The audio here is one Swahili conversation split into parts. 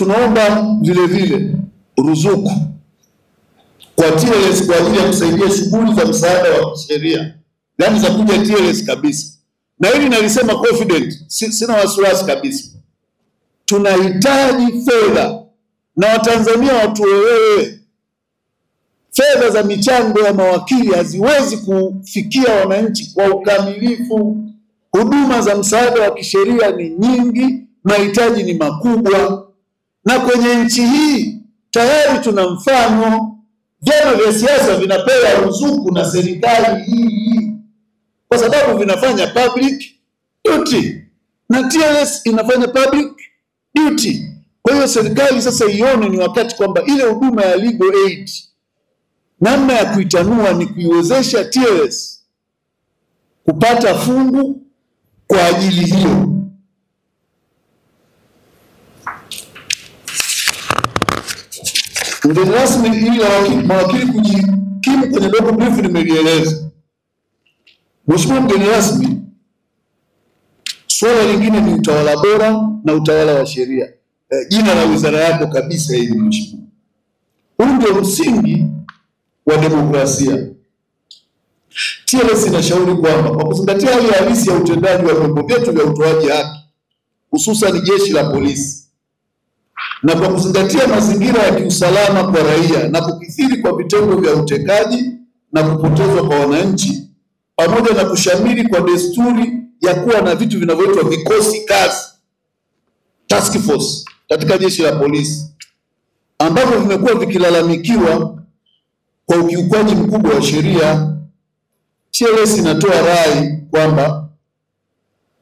tunaomba vile vile ruzuku kwa TLS kwa ajili ya kusaidia shughuli za msaada wa kisheria, yani za kuja TLS kabisa. Na hili nalisema confident, sina wasiwasi kabisa. Tunahitaji fedha na Watanzania watuelewe. Fedha za michango ya mawakili haziwezi kufikia wananchi kwa ukamilifu. Huduma za msaada wa kisheria ni nyingi, mahitaji ni makubwa. Na kwenye nchi hii tayari tuna mfano, vyama vya siasa vinapewa ruzuku na serikali hii kwa sababu vinafanya public duty, na TLS inafanya public duty. Kwa hiyo serikali sasa ione ni wakati kwamba ile huduma ya legal aid, namna ya kuitanua ni kuiwezesha TLS kupata fungu kwa ajili hiyo. Mgeni rasmi, ili mawakili kujikimu kwenye dogo brief nimelieleza. Mheshimiwa mgeni rasmi, swala lingine ni utawala bora na utawala wa sheria. Jina la wizara yako kabisa hili mheshimiwa. Huu ndio msingi wa demokrasia. TLS inashauri kwamba kwa kuzingatia hali halisi ya utendaji wa vyombo vyetu vya utoaji haki, hususan jeshi la polisi, na kwa kuzingatia mazingira ya kiusalama kwa raia na kukithiri kwa vitendo vya utekaji na kupotezwa kwa wananchi, pamoja na kushamiri kwa desturi ya kuwa na vitu vinavyoitwa vikosi kazi, task force, katika jeshi la polisi, ambavyo vimekuwa vikilalamikiwa kwa ukiukwaji mkubwa wa sheria, TLS inatoa rai kwamba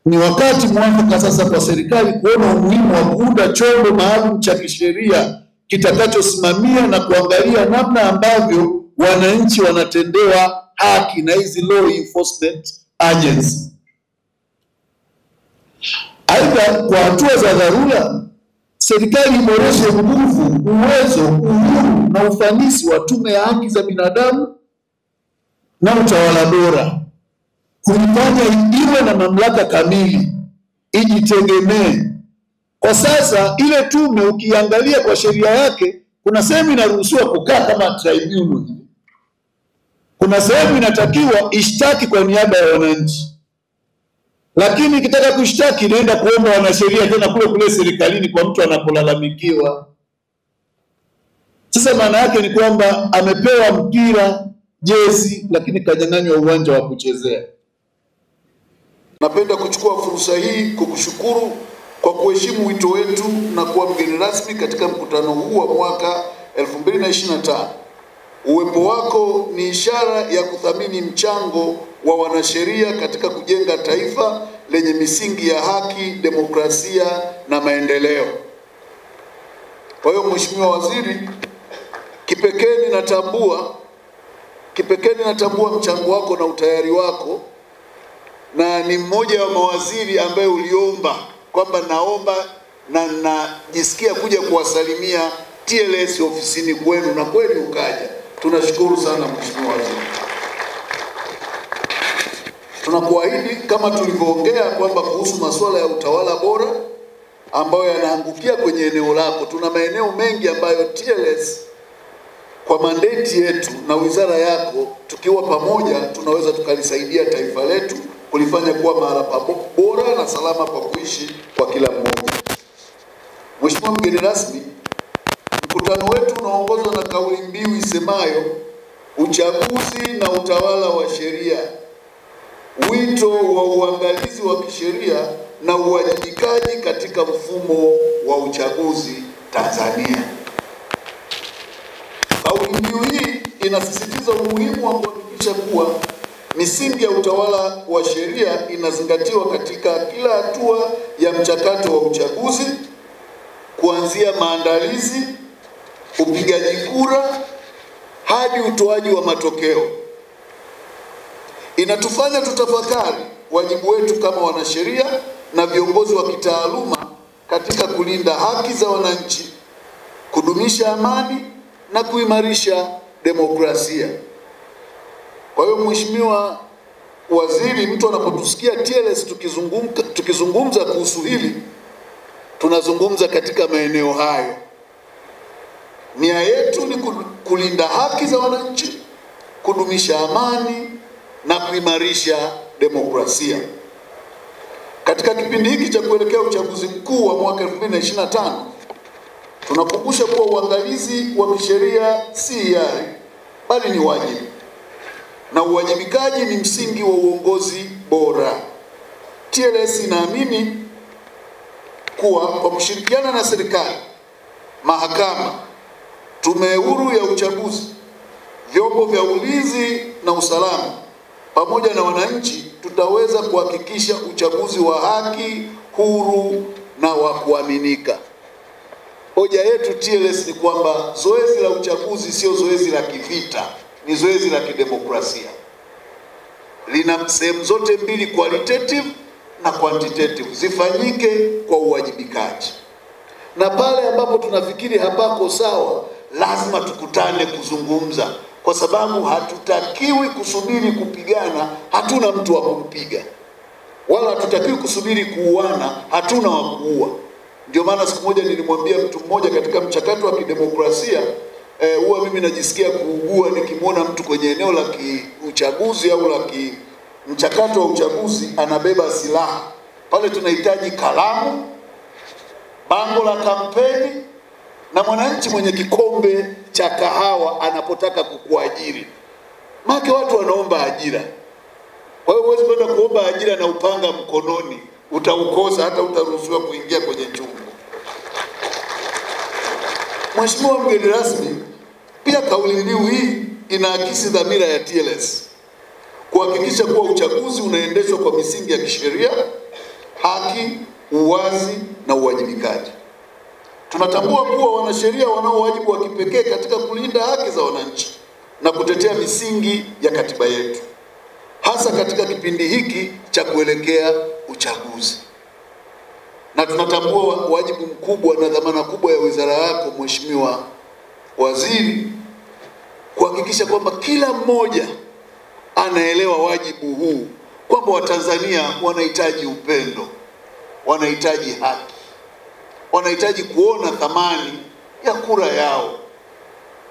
ni wakati mwafaka sasa kwa serikali kuona umuhimu wa kuunda chombo maalum cha kisheria kitakachosimamia na kuangalia namna ambavyo wananchi wanatendewa haki na hizi law enforcement agency. Aidha, kwa hatua za dharura, serikali iboreshe nguvu, uwezo, uhuru na ufanisi wa Tume ya Haki za Binadamu na Utawala Bora, kuifanya iwe na mamlaka kamili, ijitegemee. Kwa sasa ile tume ukiangalia kwa sheria yake, kuna sehemu inaruhusiwa kukaa kama tribunal, kuna sehemu inatakiwa ishtaki kwa niaba ya wananchi, lakini ikitaka kushtaki inaenda kuomba wanasheria tena kule serikalini kwa mtu anapolalamikiwa. Sasa maana yake ni kwamba amepewa mpira, jezi, lakini kanyang'anywa uwanja wa kuchezea. Napenda kuchukua fursa hii kukushukuru kwa kuheshimu wito wetu na kuwa mgeni rasmi katika mkutano huu wa mwaka 2025. Uwepo wako ni ishara ya kuthamini mchango wa wanasheria katika kujenga taifa lenye misingi ya haki, demokrasia na maendeleo. Kwa hiyo Mheshimiwa Waziri, kipekee natambua mchango wako na utayari wako, na ni mmoja wa mawaziri ambaye uliomba kwamba naomba na najisikia kuja kuwasalimia TLS ofisini kwenu, na kweli ukaja. Tunashukuru sana Mheshimiwa Waziri. Tunakuahidi kama tulivyoongea kwamba kuhusu masuala ya utawala bora ambayo yanaangukia kwenye eneo lako, tuna maeneo mengi ambayo TLS kwa mandate yetu na wizara yako tukiwa pamoja tunaweza tukalisaidia taifa letu kulifanya kuwa mahali bora na salama pa kuishi kwa kila mmoja. Mheshimiwa mgeni rasmi, mkutano wetu unaongozwa na kauli mbiu isemayo uchaguzi na utawala wa sheria, wito wa uangalizi wa kisheria na uwajibikaji katika mfumo wa uchaguzi Tanzania. Kauli mbiu hii inasisitiza umuhimu wa kuhakikisha kuwa misingi ya utawala wa sheria inazingatiwa katika kila hatua ya mchakato wa uchaguzi, kuanzia maandalizi, upigaji kura hadi utoaji wa matokeo. Inatufanya tutafakari wajibu wetu kama wanasheria na viongozi wa kitaaluma katika kulinda haki za wananchi, kudumisha amani na kuimarisha demokrasia. Kwa hiyo Mheshimiwa Waziri, mtu anapotusikia TLS tukizungumza kuhusu hili, tunazungumza katika maeneo hayo. Nia yetu ni kulinda haki za wananchi, kudumisha amani na kuimarisha demokrasia. Katika kipindi hiki cha kuelekea uchaguzi mkuu wa mwaka 2025, tunakumbusha kuwa uangalizi wa kisheria si hiari bali ni wajibu, na uwajibikaji ni msingi wa uongozi bora. TLS inaamini kuwa kwa kushirikiana na serikali, mahakama, tume huru ya uchaguzi, vyombo vya ulinzi na usalama pamoja na wananchi, tutaweza kuhakikisha uchaguzi wa haki, huru na wa kuaminika. Hoja yetu TLS ni kwamba zoezi la uchaguzi sio zoezi la kivita, ni zoezi la kidemokrasia. Lina sehemu zote mbili, qualitative na quantitative, zifanyike kwa uwajibikaji. Na pale ambapo tunafikiri hapako sawa, lazima tukutane kuzungumza, kwa sababu hatutakiwi kusubiri kupigana, hatuna mtu wa kumpiga, wala hatutakiwi kusubiri kuuana, hatuna wa kuua. Ndio maana siku moja nilimwambia mtu mmoja katika mchakato wa kidemokrasia, huwa mimi najisikia kuugua nikimwona mtu kwenye eneo la uchaguzi au la mchakato wa uchaguzi anabeba silaha. Pale tunahitaji kalamu, bango la kampeni na mwananchi mwenye kikombe cha kahawa anapotaka kukuajiri. Maana watu wanaomba ajira. Kwa hiyo huwezi kwenda kuomba ajira na upanga mkononi, utaukosa, hata utaruhusiwa kuingia kwenye chumba. Mheshimiwa mgeni rasmi, pia kauli mbiu hii inaakisi dhamira ya TLS kuhakikisha kuwa uchaguzi unaendeshwa kwa misingi ya kisheria, haki, uwazi na uwajibikaji. Tunatambua kuwa wanasheria wanao wajibu wa kipekee katika kulinda haki za wananchi na kutetea misingi ya katiba yetu, hasa katika kipindi hiki cha kuelekea uchaguzi. Na tunatambua wajibu mkubwa na dhamana kubwa ya wizara yako Mheshimiwa Waziri, kuhakikisha kwamba kila mmoja anaelewa wajibu huu, kwamba Watanzania wanahitaji upendo, wanahitaji haki, wanahitaji kuona thamani ya kura yao,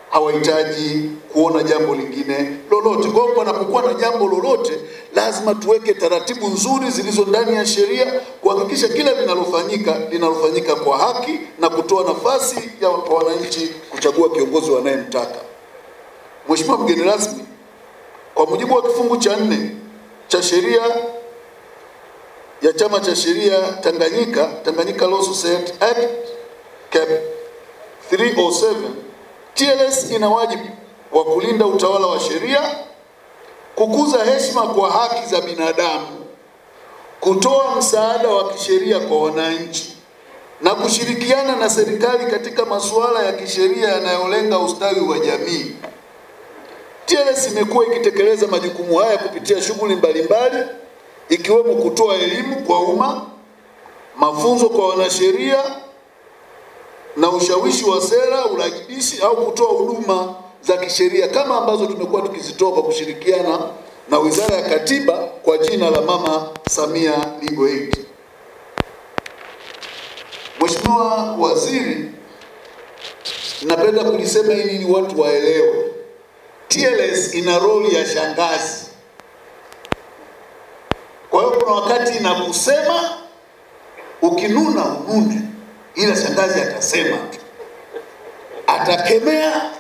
hawahitaji kuona jambo lingine lolote. Kwa hiyo panapokuwa na jambo lolote, lazima tuweke taratibu nzuri zilizo ndani ya sheria kuhakikisha kila linalofanyika kwa haki na kutoa nafasi ya wananchi kuchagua kiongozi wanayemtaka. Mheshimiwa mgeni rasmi, kwa mujibu wa kifungu cha 4 cha sheria ya Chama cha Sheria Tanganyika Law Society Act Cap 307, TLS ina wajibu wa kulinda utawala wa sheria, kukuza heshima kwa haki za binadamu, kutoa msaada wa kisheria kwa wananchi na kushirikiana na serikali katika masuala ya kisheria yanayolenga ustawi wa jamii. TLS imekuwa ikitekeleza majukumu haya kupitia shughuli mbalimbali, ikiwemo kutoa elimu kwa umma, mafunzo kwa wanasheria na ushawishi wa sera, urajibishi au kutoa huduma za kisheria kama ambazo tumekuwa tukizitoa kwa kushirikiana na Wizara ya Katiba kwa jina la Mama Samia Legal Aid. Mheshimiwa Waziri, napenda kulisema hili ili watu waelewe. TLS ina roli ya shangazi. Kwa hiyo kuna wakati inakusema ukinuna unune, ila shangazi atasema tu, atakemea,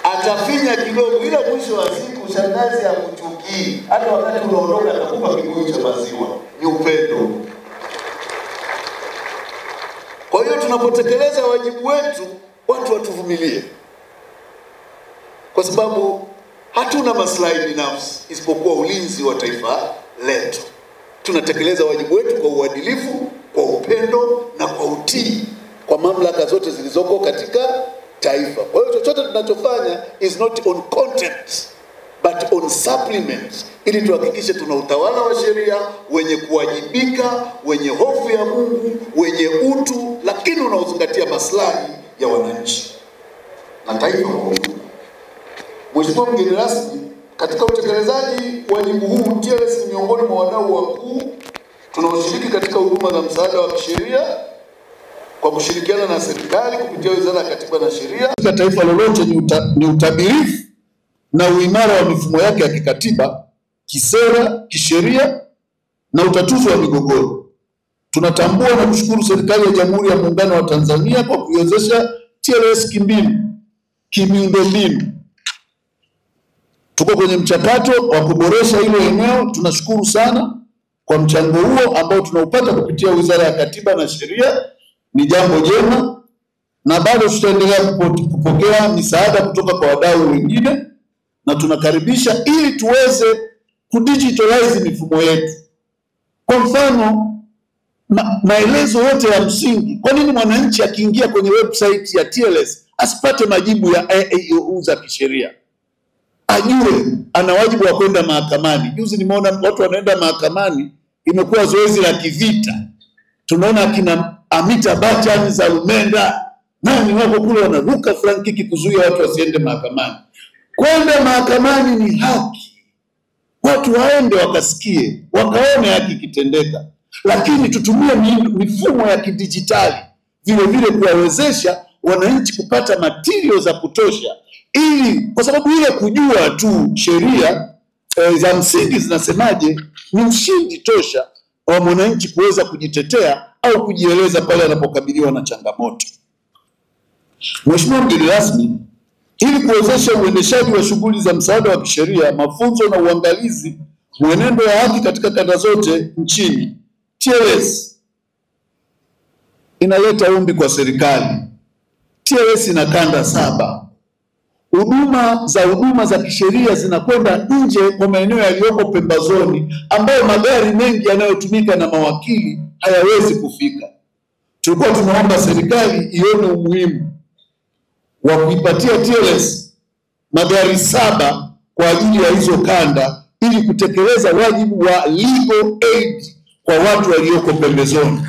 atafinya kidogo, ila mwisho wa siku shangazi hakuchukii. Hata wakati unaondoka atakupa kibuyu cha maziwa. Ni upendo. Kwa hiyo tunapotekeleza wajibu wetu, watu watuvumilie, kwa sababu hatuna maslahi binafsi isipokuwa ulinzi wa taifa letu. Tunatekeleza wajibu wetu kwa uadilifu, kwa upendo na kwa utii kwa mamlaka zote zilizoko katika taifa. Kwa hiyo chochote tunachofanya is not on content but on supplements, ili tuhakikishe tuna utawala wa sheria wenye kuwajibika, wenye hofu ya Mungu, wenye utu, lakini unaozingatia maslahi ya wananchi na taifa kwa ujumla. Mheshimiwa mgeni rasmi, katika utekelezaji wajibu huu, TLS ni miongoni mwa wadau wakuu tunaoshiriki katika huduma za msaada wa kisheria kwa kushirikiana na serikali kupitia Wizara ya Katiba na Sheria katika taifa lolote ni utabirifu na uimara wa mifumo yake ya kikatiba, kisera, kisheria na utatuzi wa migogoro. Tunatambua na kushukuru serikali ya Jamhuri ya Muungano wa Tanzania kwa kuiwezesha TLS kimiundombinu. Tuko kwenye mchakato wa kuboresha hilo eneo. Tunashukuru sana kwa mchango huo ambao tunaupata kupitia Wizara ya Katiba na Sheria. Ni jambo jema, na bado tutaendelea kupokea misaada kutoka kwa wadau wengine, na tunakaribisha ili tuweze kudigitalize mifumo yetu. Kwa mfano, maelezo yote ya msingi. Kwa nini mwananchi akiingia kwenye website ya TLS asipate majibu ya AAU za kisheria? Ajue ana wajibu wa kwenda mahakamani. Juzi nimeona watu wanaenda mahakamani, imekuwa zoezi la kivita. Tunaona akina Amita Bachani za Lumenda nani wako kule wanaruka frankiki kuzuia watu wasiende mahakamani. Kwenda mahakamani ni haki. Watu waende wakasikie, wakaone haki kitendeka. Lakini tutumie mifumo ya kidijitali vile vile kuwawezesha wananchi kupata material za kutosha, ili kwa sababu ile kujua tu sheria za msingi zinasemaje ni ushindi tosha wa mwananchi kuweza kujitetea au kujieleza pale anapokabiliwa na changamoto. Mheshimiwa mgeni rasmi, ili kuwezesha uendeshaji wa shughuli za msaada wa kisheria, mafunzo na uangalizi mwenendo wa haki katika kanda zote nchini, TLS inaleta ombi kwa serikali. TLS ina kanda 7. Huduma za kisheria zinakwenda nje kwa maeneo yaliyoko pembezoni ambayo magari mengi yanayotumika na mawakili hayawezi kufika. Tulikuwa tunaomba serikali ione umuhimu wa kuipatia TLS magari 7 kwa ajili ya hizo kanda, ili kutekeleza wajibu wa legal aid kwa watu walioko pembezoni.